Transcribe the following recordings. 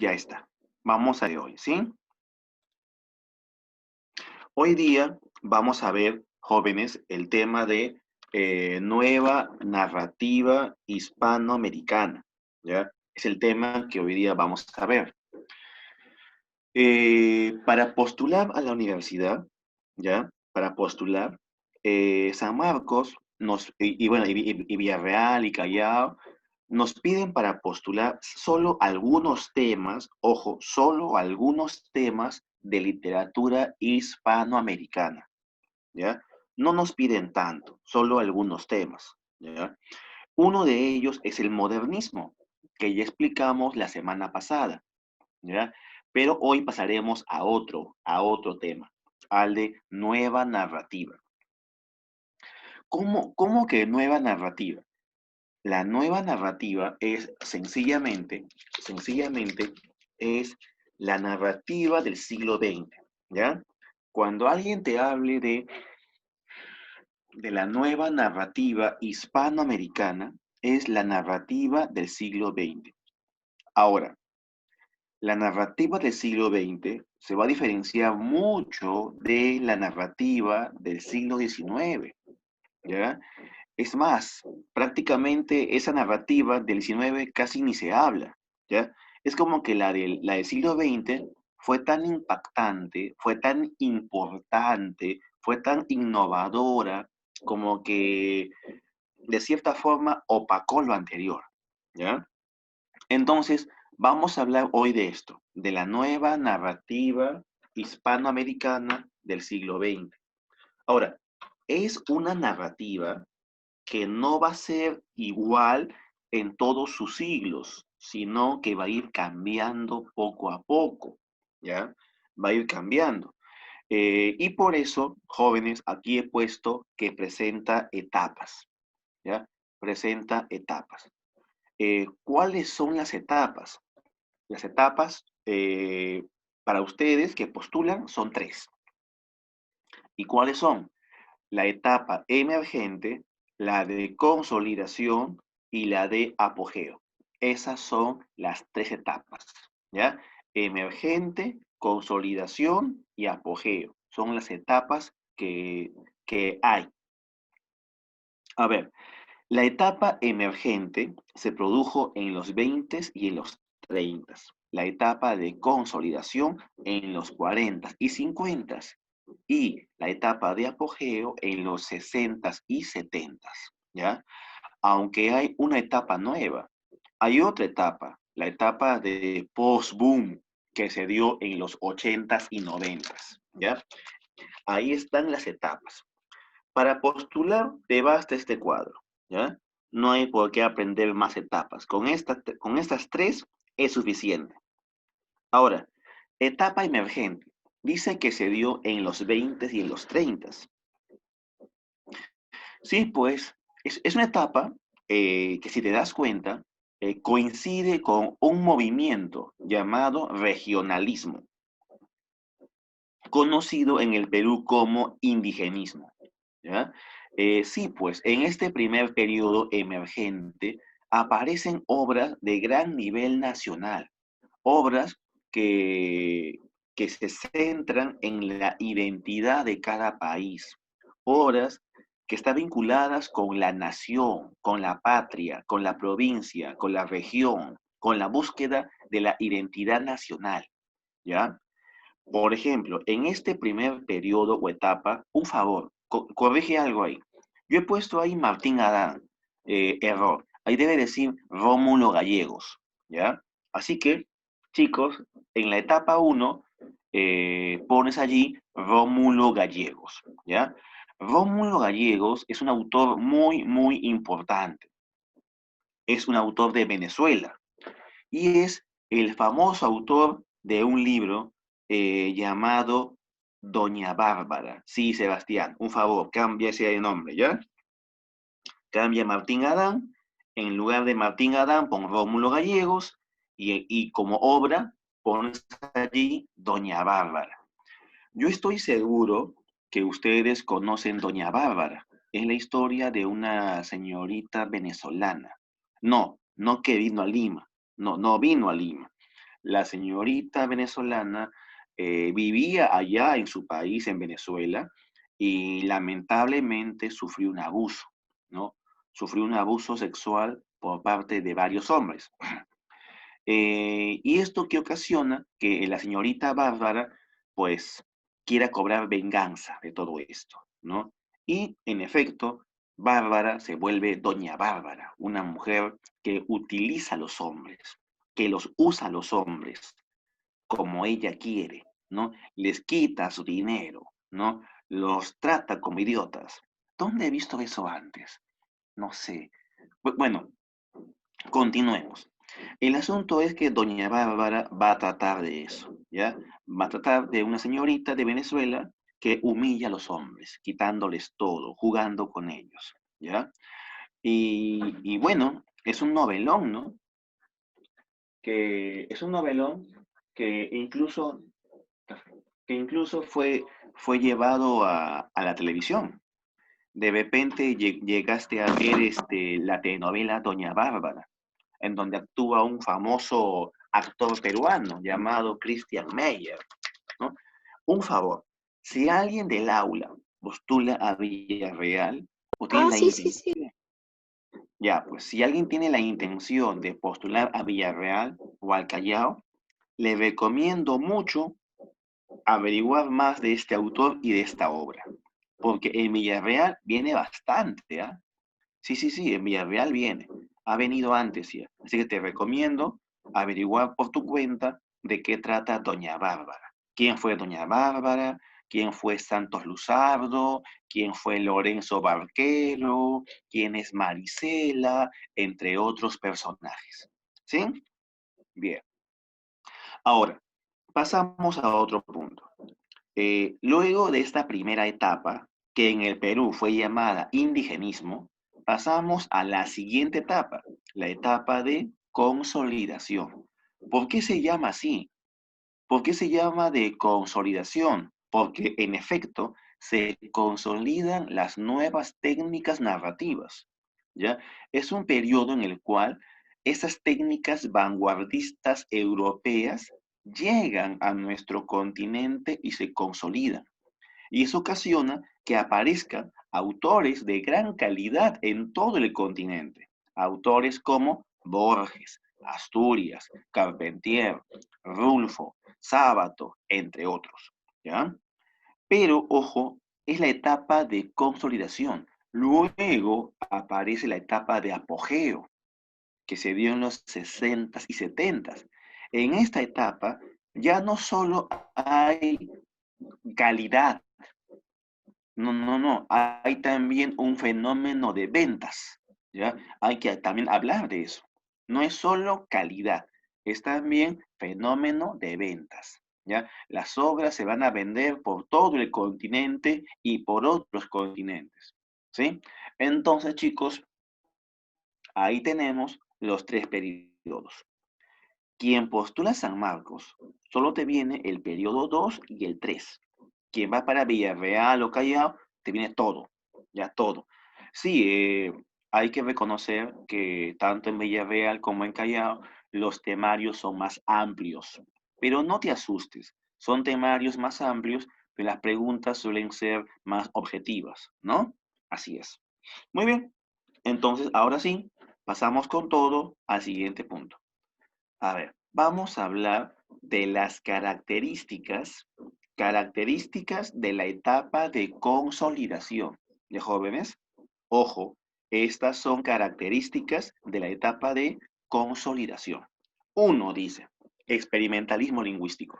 Ya está. Vamos a de hoy, ¿sí? Hoy día vamos a ver, jóvenes, el tema de nueva narrativa hispanoamericana, ¿ya? Es el tema que hoy día vamos a ver. Para postular a la universidad, ¿ya? Para postular, San Marcos bueno, y Villarreal y Callao nos piden para postular solo algunos temas, ojo, solo algunos temas de literatura hispanoamericana, ¿ya? No nos piden tanto, solo algunos temas, ¿ya? Uno de ellos es el modernismo, que ya explicamos la semana pasada, ¿ya? Pero hoy pasaremos a otro tema, al de nueva narrativa. ¿Cómo que nueva narrativa? La nueva narrativa es sencillamente es la narrativa del siglo XX, ¿ya? Cuando alguien te hable de la nueva narrativa hispanoamericana, es la narrativa del siglo XX. Ahora, la narrativa del siglo XX se va a diferenciar mucho de la narrativa del siglo XIX, ¿ya? Es más, prácticamente esa narrativa del 19 casi ni se habla, ¿ya? Es como que la del siglo XX fue tan impactante, fue tan importante, fue tan innovadora, como que de cierta forma opacó lo anterior, ¿ya? Entonces, vamos a hablar hoy de esto, de la nueva narrativa hispanoamericana del siglo XX. Ahora, es una narrativa que no va a ser igual en todos sus siglos, sino que va a ir cambiando poco a poco, ¿ya? Va a ir cambiando. Y por eso, jóvenes, aquí he puesto que presenta etapas, ¿ya? Presenta etapas. ¿Cuáles son las etapas? Las etapas para ustedes que postulan son tres. ¿Y cuáles son? La etapa emergente, la de consolidación y la de apogeo. Esas son las tres etapas, ¿ya? Emergente, consolidación y apogeo. Son las etapas que hay. A ver, la etapa emergente se produjo en los 20 y en los 30. La etapa de consolidación en los 40 y 50. Y la etapa de apogeo en los 60 y 70, ¿ya? Aunque hay una etapa nueva, hay otra etapa, la etapa de post-boom que se dio en los 80 y 90, ¿ya? Ahí están las etapas. Para postular, te basta este cuadro, ¿ya? No hay por qué aprender más etapas. Con estas tres es suficiente. Ahora, etapa emergente. Dice que se dio en los 20 y en los 30. Sí, pues es una etapa que si te das cuenta, coincide con un movimiento llamado regionalismo, conocido en el Perú como indigenismo, ¿ya? Sí, pues en este primer periodo emergente aparecen obras de gran nivel nacional, obras que, que se centran en la identidad de cada país, obras que están vinculadas con la nación, con la patria, con la provincia, con la región, con la búsqueda de la identidad nacional, ¿ya? Por ejemplo, en este primer periodo o etapa, un favor, corrige algo ahí. Yo he puesto ahí Martín Adán, error. Ahí debe decir Rómulo Gallegos, ¿ya? Así que, chicos, en la etapa uno pones allí Rómulo Gallegos, ¿ya? Rómulo Gallegos es un autor muy, muy importante. Es un autor de Venezuela y es el famoso autor de un libro llamado Doña Bárbara. Sí, Sebastián, un favor, cambia ese nombre, ¿ya? Cambia Martín Adán, en lugar de Martín Adán pon Rómulo Gallegos y como obra pones allí Doña Bárbara. Yo estoy seguro que ustedes conocen Doña Bárbara. Es la historia de una señorita venezolana. No, no que vino a Lima. No, no vino a Lima. la señorita venezolana vivía allá en su país, en Venezuela, y lamentablemente sufrió un abuso, ¿no? Sufrió un abuso sexual por parte de varios hombres. Y esto que ocasiona que la señorita Bárbara, pues, quiera cobrar venganza de todo esto, ¿no? Y, en efecto, Bárbara se vuelve Doña Bárbara, una mujer que utiliza a los hombres, que los usa a los hombres como ella quiere, ¿no? Les quita su dinero, ¿no? Los trata como idiotas. ¿Dónde he visto eso antes? No sé. Bueno, continuemos. El asunto es que doña Bárbara va a tratar de eso, ¿ya? Va a tratar de una señorita de Venezuela que humilla a los hombres, quitándoles todo, jugando con ellos, ¿ya? Y bueno, es un novelón, ¿no? Que es un novelón que incluso, fue llevado a la televisión. De repente llegaste a ver la telenovela Doña Bárbara, en donde actúa un famoso actor peruano llamado Christian Meyer, ¿no? Un favor, si alguien del aula postula a Villarreal o tiene Ah, la sí, sí, sí. intención, ya, pues si alguien tiene la intención de postular a Villarreal o al Callao, le recomiendo mucho averiguar más de este autor y de esta obra, porque en Villarreal viene bastante, ¿ah? Sí, sí, sí, en Villarreal viene. Ha venido antes ya. Así que te recomiendo averiguar por tu cuenta de qué trata Doña Bárbara. ¿Quién fue Doña Bárbara? ¿Quién fue Santos Luzardo? ¿Quién fue Lorenzo Barquero? ¿Quién es Marisela? Entre otros personajes. ¿Sí? Bien. Ahora, pasamos a otro punto. Luego de esta primera etapa, que en el Perú fue llamada indigenismo, pasamos a la siguiente etapa, la etapa de consolidación. ¿Por qué se llama así? ¿Por qué se llama de consolidación? Porque en efecto se consolidan las nuevas técnicas narrativas, ¿ya? Es un periodo en el cual esas técnicas vanguardistas europeas llegan a nuestro continente y se consolidan. Y eso ocasiona que aparezcan autores de gran calidad en todo el continente. Autores como Borges, Asturias, Carpentier, Rulfo, Sábato, entre otros. ¿Ya? Pero, ojo, es la etapa de consolidación. Luego aparece la etapa de apogeo, que se dio en los 60s y 70s. En esta etapa ya no solo hay calidad. No, no, no. Hay también un fenómeno de ventas, ¿ya? Hay que también hablar de eso. No es solo calidad, es también fenómeno de ventas, ¿ya? Las obras se van a vender por todo el continente y por otros continentes, ¿sí? Entonces, chicos, ahí tenemos los tres periodos. Quien postula San Marcos, solo te viene el periodo 2 y el 3. Quien va para Villarreal o Callao, te viene todo, ya todo. Sí, hay que reconocer que tanto en Villarreal como en Callao los temarios son más amplios, pero no te asustes, son temarios más amplios, pero las preguntas suelen ser más objetivas, ¿no? Así es. Muy bien, entonces ahora sí, pasamos con todo al siguiente punto. A ver, vamos a hablar de las características de la etapa de consolidación. ¿De jóvenes? Ojo, estas son características de la etapa de consolidación. Uno dice, experimentalismo lingüístico.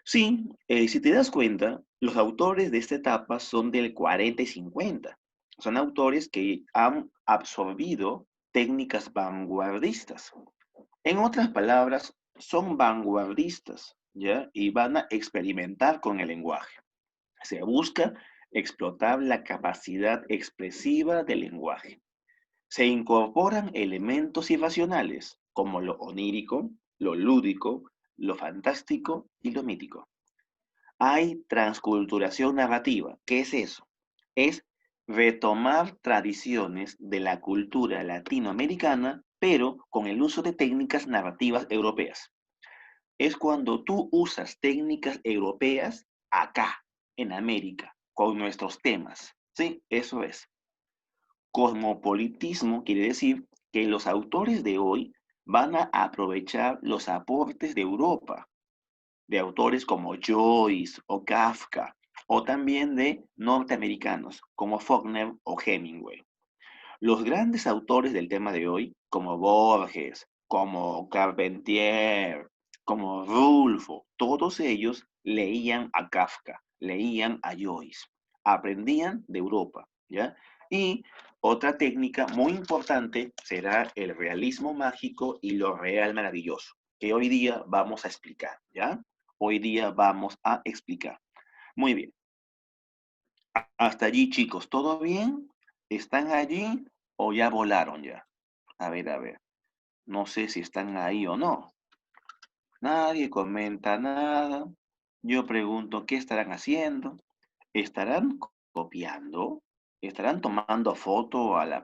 Sí, si te das cuenta, los autores de esta etapa son del 40 y 50. Son autores que han absorbido técnicas vanguardistas. En otras palabras, son vanguardistas, ¿ya? Y van a experimentar con el lenguaje. Se busca explotar la capacidad expresiva del lenguaje. Se incorporan elementos irracionales, como lo onírico, lo lúdico, lo fantástico y lo mítico. Hay transculturación narrativa. ¿Qué es eso? Es retomar tradiciones de la cultura latinoamericana, pero con el uso de técnicas narrativas europeas. es cuando tú usas técnicas europeas acá, en América, con nuestros temas. Sí, eso es. Cosmopolitismo quiere decir que los autores de hoy van a aprovechar los aportes de Europa, de autores como Joyce o Kafka, o también de norteamericanos como Faulkner o Hemingway. Los grandes autores del tema de hoy, como Borges, como Carpentier, como Rulfo, todos ellos leían a Kafka, leían a Joyce, aprendían de Europa, ¿ya? Y otra técnica muy importante será el realismo mágico y lo real maravilloso, que hoy día vamos a explicar, ¿ya? Hoy día vamos a explicar. Muy bien. Hasta allí, chicos, ¿todo bien? ¿Están allí o ya volaron ya? A ver. No sé si están ahí o no. Nadie comenta nada. Yo pregunto, ¿qué estarán haciendo? ¿Estarán copiando? ¿Estarán tomando foto a la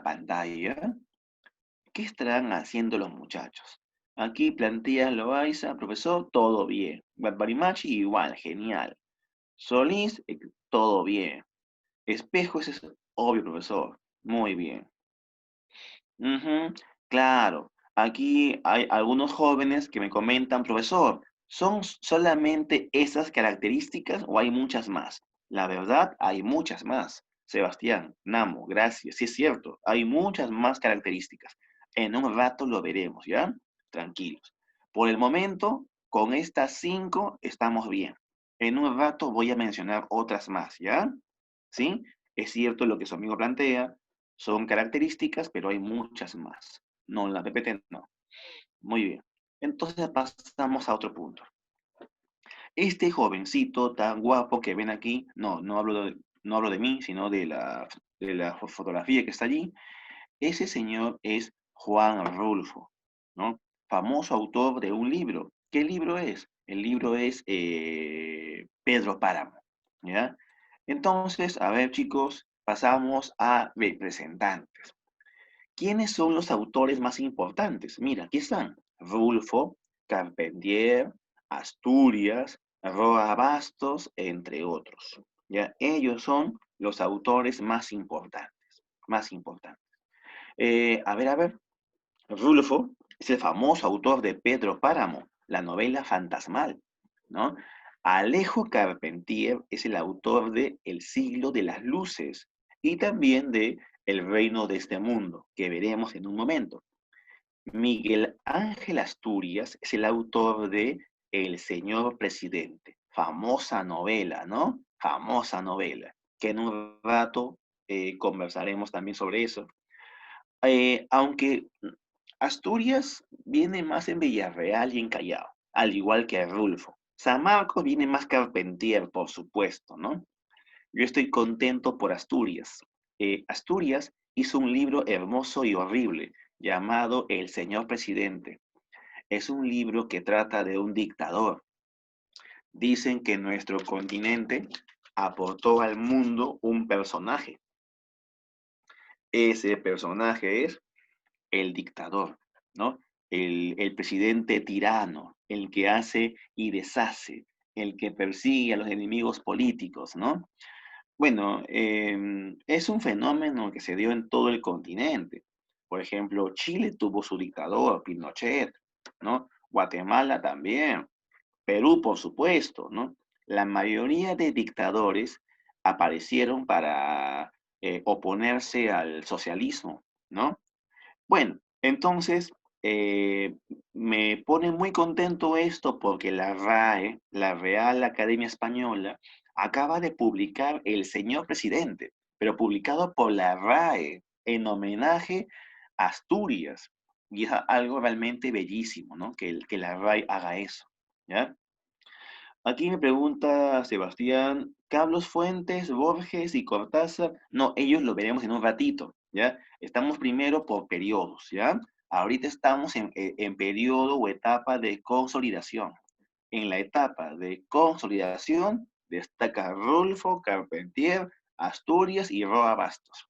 pantalla? ¿Qué estarán haciendo los muchachos? Aquí plantea Loaiza, profesor, todo bien. Barbarimachi, igual, genial. Solís, todo bien. Espejos es obvio, profesor. Muy bien. Ujú, claro. Aquí hay algunos jóvenes que me comentan, profesor, ¿son solamente esas características o hay muchas más? La verdad, hay muchas más. Sebastián, Namo, gracias. Sí es cierto, hay muchas más características. En un rato lo veremos, ¿ya? Tranquilos. Por el momento, con estas 5 estamos bien. En un rato voy a mencionar otras más, ¿ya? ¿Sí? Es cierto lo que su amigo plantea, son características, pero hay muchas más. No, en la PPT no. Muy bien. Entonces pasamos a otro punto. Este jovencito tan guapo que ven aquí, no hablo de mí, sino de la fotografía que está allí. Ese señor es Juan Rulfo, ¿no? Famoso autor de un libro. ¿Qué libro es? El libro es Pedro Páramo, ¿ya? Entonces, a ver, chicos, pasamos a representantes. ¿Quiénes son los autores más importantes? Mira, aquí están. Rulfo, Carpentier, Asturias, Roa Bastos, entre otros. ¿Ya? Ellos son los autores más importantes. Más importantes. A ver. Rulfo es el famoso autor de Pedro Páramo, la novela fantasmal, ¿no? Alejo Carpentier es el autor de El siglo de las luces y también de El reino de este mundo, que veremos en un momento. Miguel Ángel Asturias es el autor de El señor presidente, famosa novela, ¿no? Famosa novela, que en un rato conversaremos también sobre eso. Aunque Asturias viene más en Villarreal y en Callao, al igual que Rulfo. San Marcos viene más Carpentier, por supuesto, ¿no? Yo estoy contento por Asturias. Asturias hizo un libro hermoso y horrible llamado El Señor Presidente. Es un libro que trata de un dictador. Dicen que nuestro continente aportó al mundo un personaje. Ese personaje es el dictador, ¿no? El presidente tirano, el que hace y deshace, el que persigue a los enemigos políticos, ¿no? Bueno, es un fenómeno que se dio en todo el continente. Por ejemplo, Chile tuvo su dictador, Pinochet, ¿no? Guatemala también, Perú, por supuesto, ¿no? La mayoría de dictadores aparecieron para oponerse al socialismo, ¿no? Bueno, entonces me pone muy contento esto porque la RAE, la Real Academia Española, acaba de publicar El Señor Presidente, pero publicado por la RAE en homenaje a Asturias. Y es algo realmente bellísimo, ¿no? Que la RAE haga eso, ¿ya? Aquí me pregunta Sebastián, Carlos Fuentes, Borges y Cortázar. No, ellos lo veremos en un ratito, ¿ya? Estamos primero por periodos, ¿ya? Ahorita estamos en periodo o etapa de consolidación. En la etapa de consolidación destaca Rulfo, Carpentier, Asturias y Roa Bastos.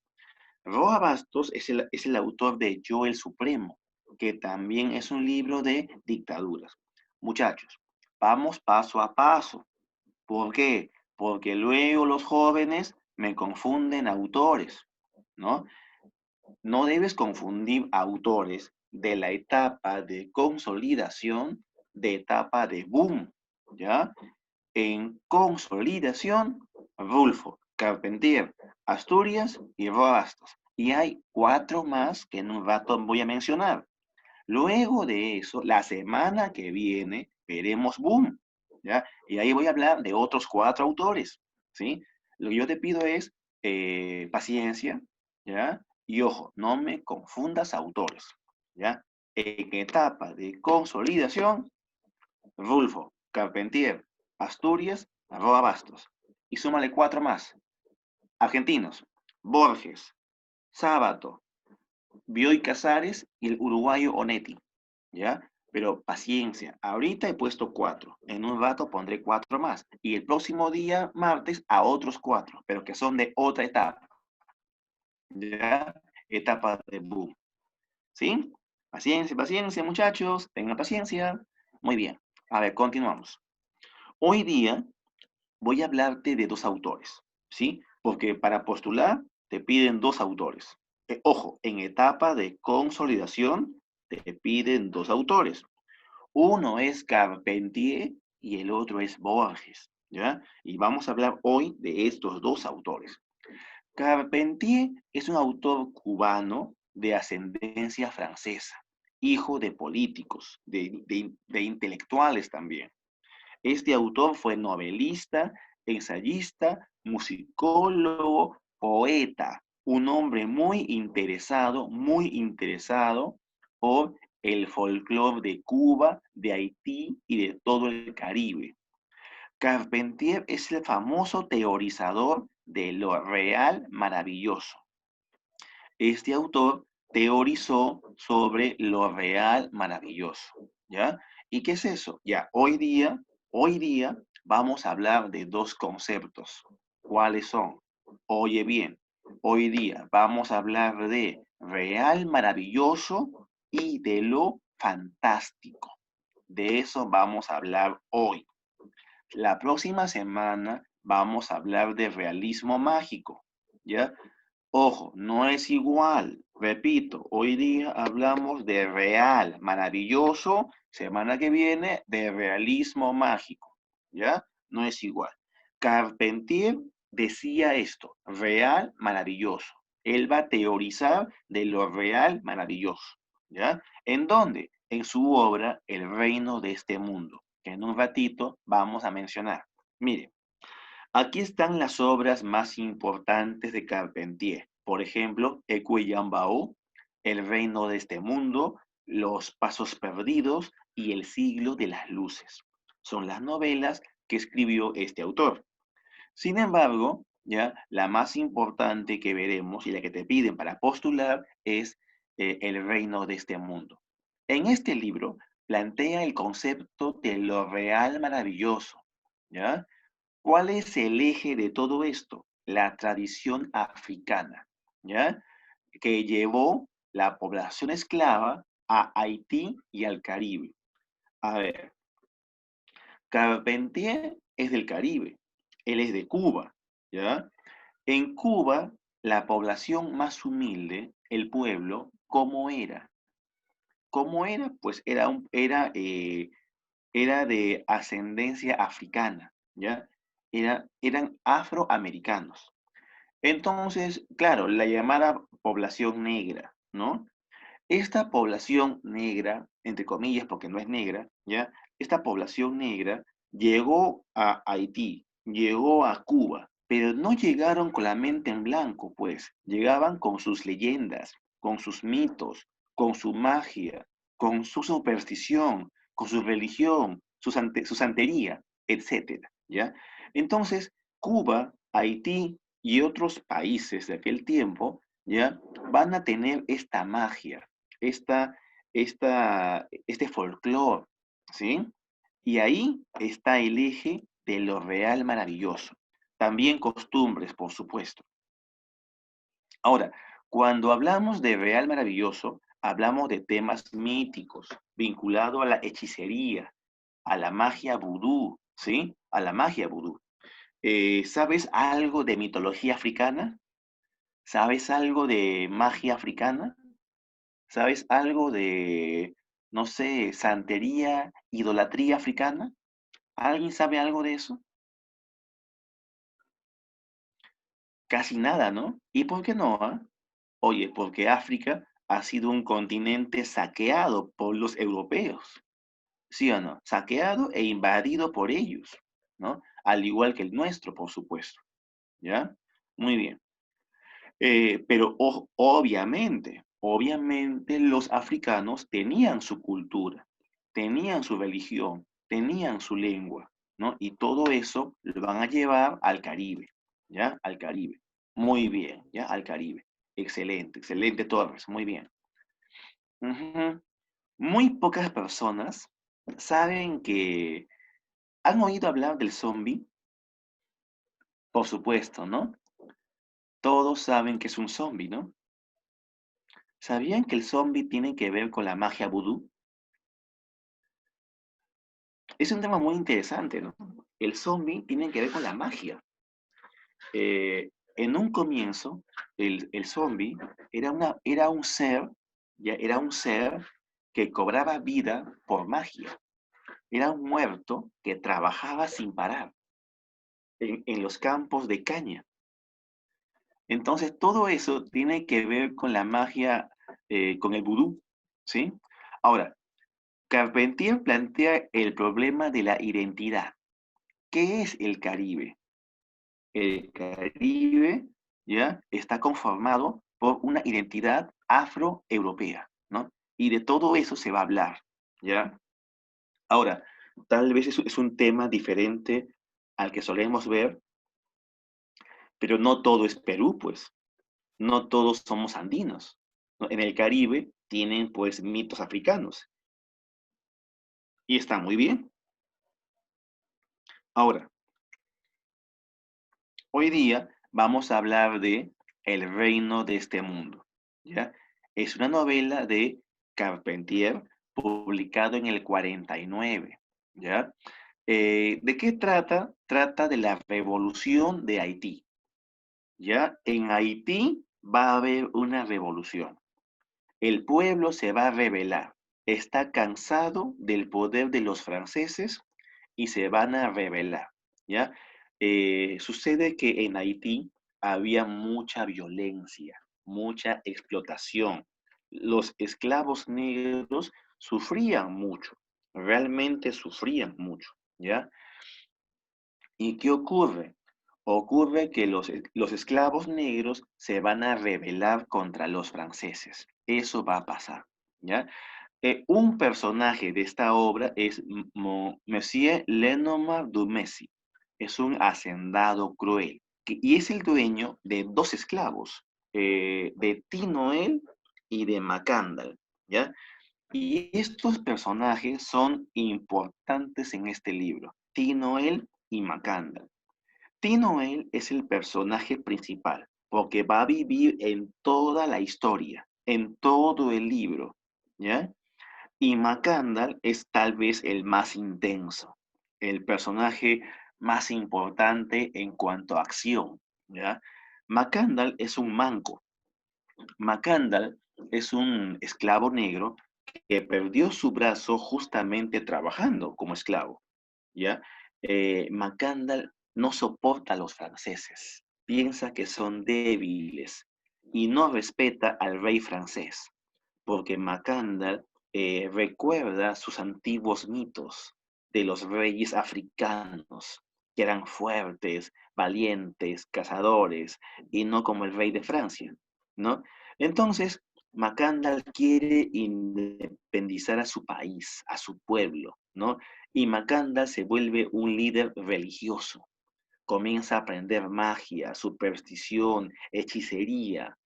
Roa Bastos es el autor de Yo el Supremo. que también es un libro de dictaduras. Muchachos, vamos paso a paso. ¿Por qué? Porque luego los jóvenes me confunden autores, ¿no? No debes confundir autores de la etapa de consolidación de etapa de boom, ¿ya? En consolidación, Rulfo, Carpentier, Asturias y Bastos. Y hay cuatro más que en un rato voy a mencionar. Luego de eso, la semana que viene, veremos Boom, ¿ya? Y ahí voy a hablar de otros cuatro autores, ¿sí? Lo que yo te pido es paciencia, ¿ya? Y ojo, no me confundas autores, ¿ya? En etapa de consolidación, Rulfo, Carpentier, Asturias, arroba Bastos. Y súmale cuatro más. Argentinos, Borges, Sábato, Bioy Casares y el uruguayo Onetti, ¿ya? Pero paciencia, ahorita he puesto cuatro, en un rato pondré cuatro más, y el próximo día, martes, a otros cuatro, pero que son de otra etapa, ¿ya? Etapa de boom, ¿sí? Paciencia, paciencia, muchachos, tengan paciencia. Muy bien, a ver, continuamos. Hoy día voy a hablarte de dos autores, ¿sí? Porque para postular te piden dos autores. Ojo, en etapa de consolidación te piden dos autores. Uno es Carpentier y el otro es Borges, ¿ya? Y vamos a hablar hoy de estos dos autores. Carpentier es un autor cubano de ascendencia francesa, hijo de políticos, de intelectuales también. Este autor fue novelista, ensayista, musicólogo, poeta, un hombre muy interesado por el folclore de Cuba, de Haití y de todo el Caribe. Carpentier es el famoso teorizador de lo real maravilloso. Este autor teorizó sobre lo real maravilloso, ¿ya? ¿Y qué es eso? Ya, hoy día vamos a hablar de dos conceptos. ¿Cuáles son? Oye bien, hoy día vamos a hablar de real maravilloso y de lo fantástico. De eso vamos a hablar hoy. La próxima semana vamos a hablar de realismo mágico, ¿ya? Ojo, no es igual. Repito, hoy día hablamos de real, maravilloso. Semana que viene de realismo mágico. ¿Ya? No es igual. Carpentier decía esto, real, maravilloso. Él va a teorizar de lo real, maravilloso. ¿Ya? ¿En dónde? En su obra El reino de este mundo, que en un ratito vamos a mencionar. Mire, aquí están las obras más importantes de Carpentier. Por ejemplo, Ecuellambao, El reino de este mundo, Los pasos perdidos y El siglo de las luces. Son las novelas que escribió este autor. Sin embargo, ya la más importante que veremos y la que te piden para postular es El reino de este mundo. En este libro plantea el concepto de lo real maravilloso, ¿ya? ¿Cuál es el eje de todo esto? La tradición africana, ¿ya? Que llevó la población esclava a Haití y al Caribe. A ver, Carpentier es del Caribe, él es de Cuba, ¿ya? En Cuba, la población más humilde, el pueblo, ¿cómo era? ¿Cómo era? Pues era de ascendencia africana, ¿ya? Eran afroamericanos. Entonces, claro, la llamada población negra, ¿no? Esta población negra, entre comillas, porque no es negra, ¿ya? Esta población negra llegó a Haití, llegó a Cuba, pero no llegaron con la mente en blanco, pues, llegaban con sus leyendas, con sus mitos, con su magia, con su superstición, con su religión, su santería, etcétera, ¿ya? Entonces, Cuba, Haití y otros países de aquel tiempo, ¿ya? Van a tener esta magia, esta, este folclore, ¿sí? Y ahí está el eje de lo real maravilloso. También costumbres, por supuesto. Ahora, cuando hablamos de real maravilloso, Hablamos de temas míticos, vinculados a la hechicería, a la magia vudú, ¿sí? A la magia vudú. ¿Sabes algo de mitología africana? ¿Sabes algo de magia africana? ¿Sabes algo de, no sé, santería, idolatría africana? ¿Alguien sabe algo de eso? Casi nada, ¿no? ¿Y por qué no? ¿Ah? Oye, porque África ha sido un continente saqueado por los europeos, ¿sí o no? Saqueado e invadido por ellos, ¿no? Al igual que el nuestro, por supuesto, ¿ya? Muy bien. Pero obviamente los africanos tenían su cultura, tenían su religión, tenían su lengua, ¿no? Y todo eso lo van a llevar al Caribe, ¿ya? Al Caribe. Muy bien, ¿ya? Al Caribe. Excelente, excelente, Torres, muy bien. Ujú. Muy pocas personas saben que han oído hablar del zombie, por supuesto, ¿no? Todos saben que es un zombie, ¿no? ¿Sabían que el zombie tiene que ver con la magia vudú? Es un tema muy interesante, ¿no? El zombie tiene que ver con la magia. En un comienzo, el zombie era un ser, ya era un ser que cobraba vida por magia. Era un muerto que trabajaba sin parar en los campos de caña. Entonces, todo eso tiene que ver con la magia, con el vudú, ¿sí? Ahora, Carpentier plantea el problema de la identidad. ¿Qué es el Caribe? El Caribe, ¿ya? Está conformado por una identidad afroeuropea, ¿no? Y de todo eso se va a hablar, ¿ya? Ahora, tal vez es un tema diferente al que solemos ver, pero no todo es Perú, pues. No todos somos andinos, ¿no? En el Caribe tienen, pues, mitos africanos y está muy bien. Ahora, hoy día vamos a hablar de El reino de este mundo, ¿ya? Es una novela de Carpentier publicado en el 49, ¿ya? ¿De qué trata? Trata de la revolución de Haití, ¿ya? En Haití va a haber una revolución. El pueblo se va a rebelar. Está cansado del poder de los franceses y se van a rebelar, ¿ya? Sucede que en Haití había mucha violencia, mucha explotación. Los esclavos negros sufrían mucho, realmente sufrían mucho, ¿ya? ¿Y qué ocurre? Ocurre que los esclavos negros se van a rebelar contra los franceses. Eso va a pasar, ¿ya? Un personaje de esta obra es Monsieur Lenormand Dumézy. Es un hacendado cruel y es el dueño de dos esclavos, de Tinoel y de Macandal, ¿ya? Y estos personajes son importantes en este libro, Tinoel y Macandal. Tinoel es el personaje principal porque va a vivir en toda la historia, en todo el libro, ¿ya? Y Macandal es tal vez el más intenso, el personaje más importante en cuanto a acción, ¿ya? Macandal es un manco. Macandal es un esclavo negro que perdió su brazo justamente trabajando como esclavo, ¿ya? Macandal no soporta a los franceses, piensa que son débiles y no respeta al rey francés porque Macandal recuerda sus antiguos mitos de los reyes africanos, que eran fuertes, valientes, cazadores, y no como el rey de Francia, ¿no? Entonces, Macandal quiere independizar a su país, a su pueblo, ¿no? Y Macandal se vuelve un líder religioso. Comienza a aprender magia, superstición, hechicería,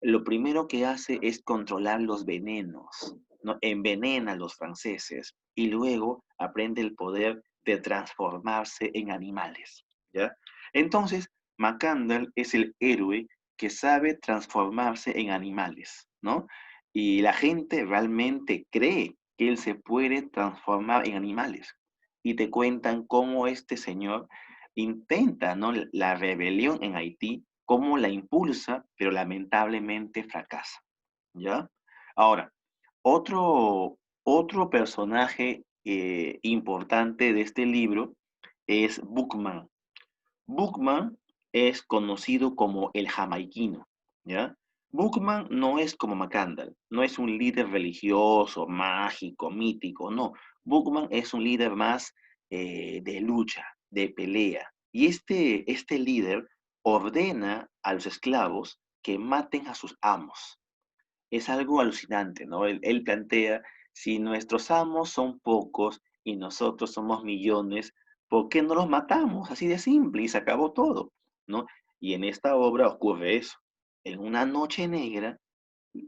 lo primero que hace es controlar los venenos, ¿no? Envenena a los franceses y luego aprende el poder de transformarse en animales, ¿ya? Entonces, Macandal es el héroe que sabe transformarse en animales, ¿no? Y la gente realmente cree que él se puede transformar en animales. Y te cuentan cómo este señor intenta, ¿no? La rebelión en Haití, cómo la impulsa, pero lamentablemente fracasa, ¿ya? Ahora, otro personaje importante de este libro es Bookman. Bookman es conocido como el jamaiquino, ¿ya? Bookman no es como McCandless, no es un líder religioso, mágico, mítico, no. Bookman es un líder más de lucha, de pelea. Y este líder ordena a los esclavos que maten a sus amos. Es algo alucinante, ¿no? Él plantea, si nuestros amos son pocos y nosotros somos millones, ¿por qué no los matamos? Así de simple y se acabó todo, ¿no? Y en esta obra ocurre eso. En una noche negra,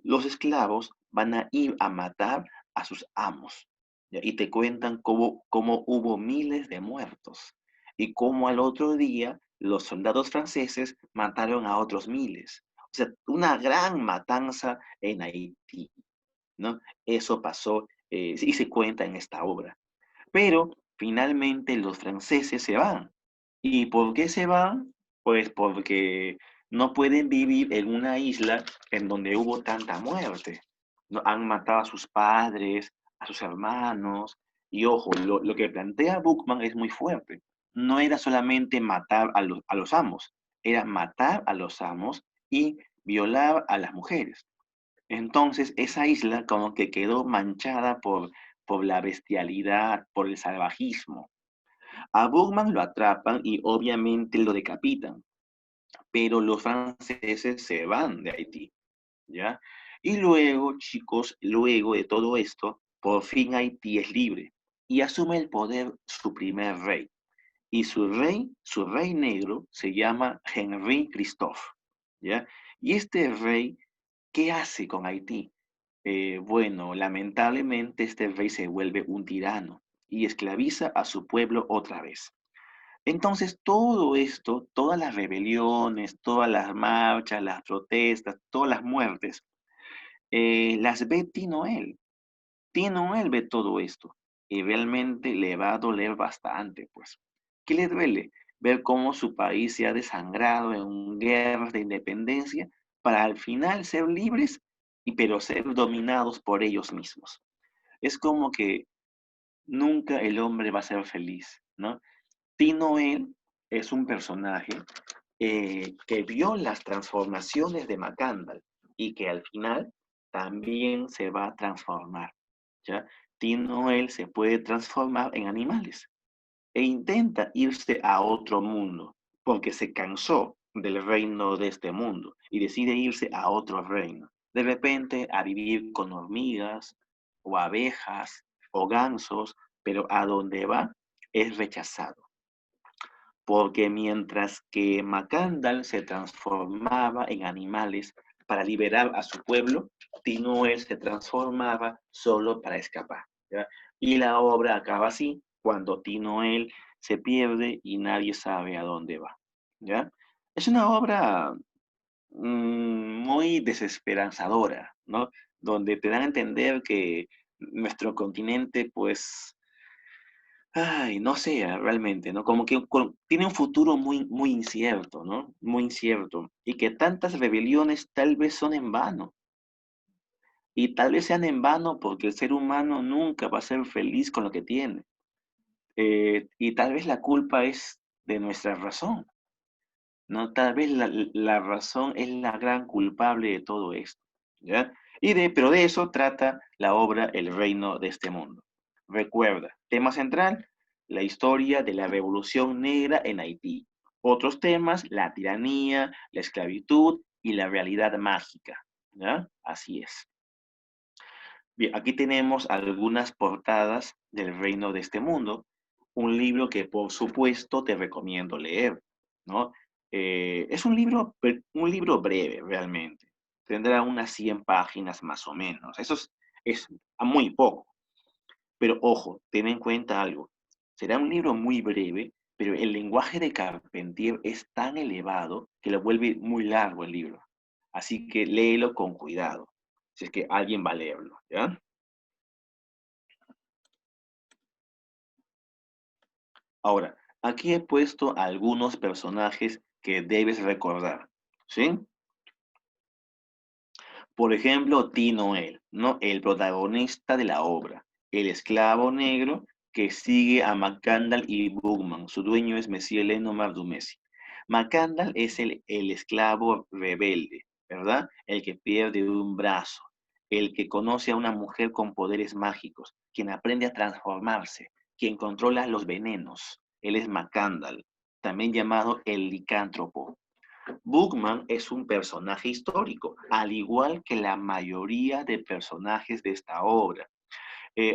los esclavos van a ir a matar a sus amos, ¿ya? Y te cuentan cómo hubo miles de muertos y cómo al otro día los soldados franceses mataron a otros miles. O sea, una gran matanza en Haití, ¿no? Eso pasó y se cuenta en esta obra. Pero finalmente los franceses se van. ¿Y por qué se van? Pues porque no pueden vivir en una isla en donde hubo tanta muerte. ¿No? Han matado a sus padres, a sus hermanos. Y ojo, lo que plantea Bookman es muy fuerte. No era solamente matar a los amos, era matar a los amos y violar a las mujeres. Entonces, esa isla como que quedó manchada por la bestialidad, por el salvajismo. A Burman lo atrapan y obviamente lo decapitan, pero los franceses se van de Haití, ¿ya? Y luego, chicos, luego de todo esto, por fin Haití es libre y asume el poder su primer rey. Y su rey negro, se llama Henri Christophe, ¿ya? Y este rey, ¿qué hace con Haití? Bueno, lamentablemente este rey se vuelve un tirano y esclaviza a su pueblo otra vez. Entonces, todo esto, todas las rebeliones, todas las marchas, las protestas, todas las muertes, las ve Tinoel. Tinoel ve todo esto y realmente le va a doler bastante, pues. ¿Qué le duele? Ver cómo su país se ha desangrado en guerras de independencia para al final ser libres, pero ser dominados por ellos mismos. Es como que nunca el hombre va a ser feliz, ¿no? Tinoel es un personaje que vio las transformaciones de Macandal y que al final también se va a transformar, ¿ya? Tinoel se puede transformar en animales e intenta irse a otro mundo porque se cansó del reino de este mundo y decide irse a otro reino. De repente a vivir con hormigas o abejas o gansos, pero a donde va es rechazado porque mientras que Macandal se transformaba en animales para liberar a su pueblo, Tinoel se transformaba solo para escapar, ¿ya? Y la obra acaba así, cuando Tinoel se pierde y nadie sabe a dónde va, ¿ya? Es una obra muy desesperanzadora, ¿no? Donde te dan a entender que nuestro continente, pues, ay, no sé, realmente, ¿no? Como que tiene un futuro muy incierto, ¿no? Muy incierto. Y que tantas rebeliones tal vez son en vano. Y tal vez sean en vano porque el ser humano nunca va a ser feliz con lo que tiene. Y tal vez la culpa es de nuestra razón, ¿no? Tal vez la razón es la gran culpable de todo esto, ¿ya? Pero de eso trata la obra El reino de este mundo. Recuerda, tema central, la historia de la Revolución Negra en Haití. Otros temas, la tiranía, la esclavitud y la realidad mágica, ¿ya? Así es. Bien, aquí tenemos algunas portadas del reino de este mundo, un libro que por supuesto te recomiendo leer, ¿no? Es un libro breve realmente, tendrá unas 100 páginas más o menos, es muy poco, pero ojo, ten en cuenta algo, será un libro muy breve, pero el lenguaje de Carpentier es tan elevado que lo vuelve muy largo el libro, así que léelo con cuidado. si es que alguien va a leerlo, ¿ya? Ahora, aquí he puesto algunos personajes que debes recordar, ¿sí? Por ejemplo, Tinoel, ¿no? El protagonista de la obra, el esclavo negro que sigue a McCandless y Boogman. Su dueño es Monsieur Lenomar Dumézy. McCandless es el esclavo rebelde, ¿verdad? El que pierde un brazo, el que conoce a una mujer con poderes mágicos, quien aprende a transformarse, quien controla los venenos. Él es McCandless, también llamado el licántropo. Bookman es un personaje histórico, al igual que la mayoría de personajes de esta obra.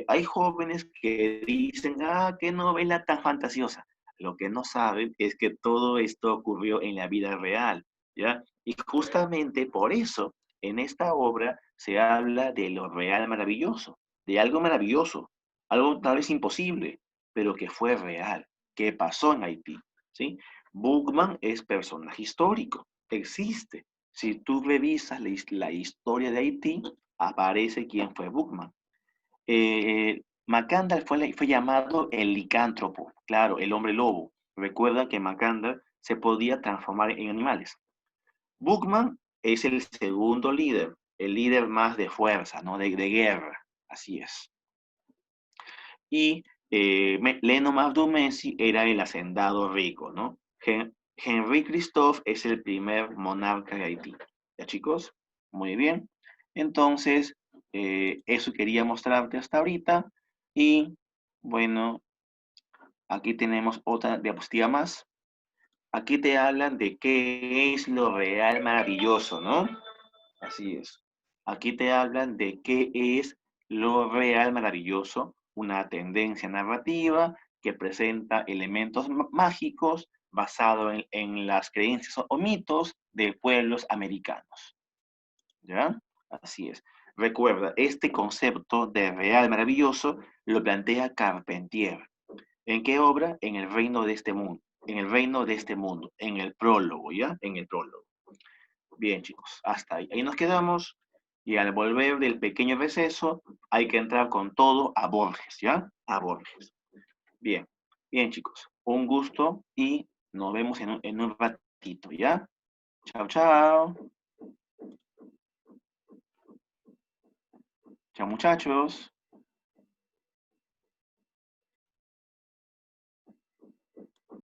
Hay jóvenes que dicen, qué novela tan fantasiosa. Lo que no saben es que todo esto ocurrió en la vida real, ¿ya? Y justamente por eso, en esta obra se habla de lo real maravilloso, de algo maravilloso, algo tal vez imposible, pero que fue real, que pasó en Haití, ¿sí? Bookman es personaje histórico, existe. Si tú revisas la historia de Haití, aparece quién fue Bookman. Macandal fue llamado el licántropo, claro, el hombre lobo. Recuerda que Macandal se podía transformar en animales. Bookman es el segundo líder, el líder más de fuerza, ¿no? De guerra, así es. Y Leno Abdou Messi era el hacendado rico, ¿no? Henri Christophe es el primer monarca de Haití. ¿Ya, chicos? Muy bien. Entonces, eso quería mostrarte hasta ahorita. Y bueno, aquí tenemos otra diapositiva más. Aquí te hablan de qué es lo real maravilloso, ¿no? Así es. Aquí te hablan de qué es lo real maravilloso, una tendencia narrativa que presenta elementos mágicos basado en las creencias o mitos de pueblos americanos. ¿Ya? Así es. Recuerda, este concepto de real maravilloso lo plantea Carpentier. ¿En qué obra? En el reino de este mundo. En el reino de este mundo. En el prólogo, ¿ya? En el prólogo. Bien, chicos, hasta ahí. Ahí nos quedamos. Y al volver del pequeño receso, hay que entrar con todo a Borges, ¿ya? A Borges. Bien, bien, chicos. Un gusto y nos vemos en un ratito, ¿ya? Chao, chao. Chao, muchachos.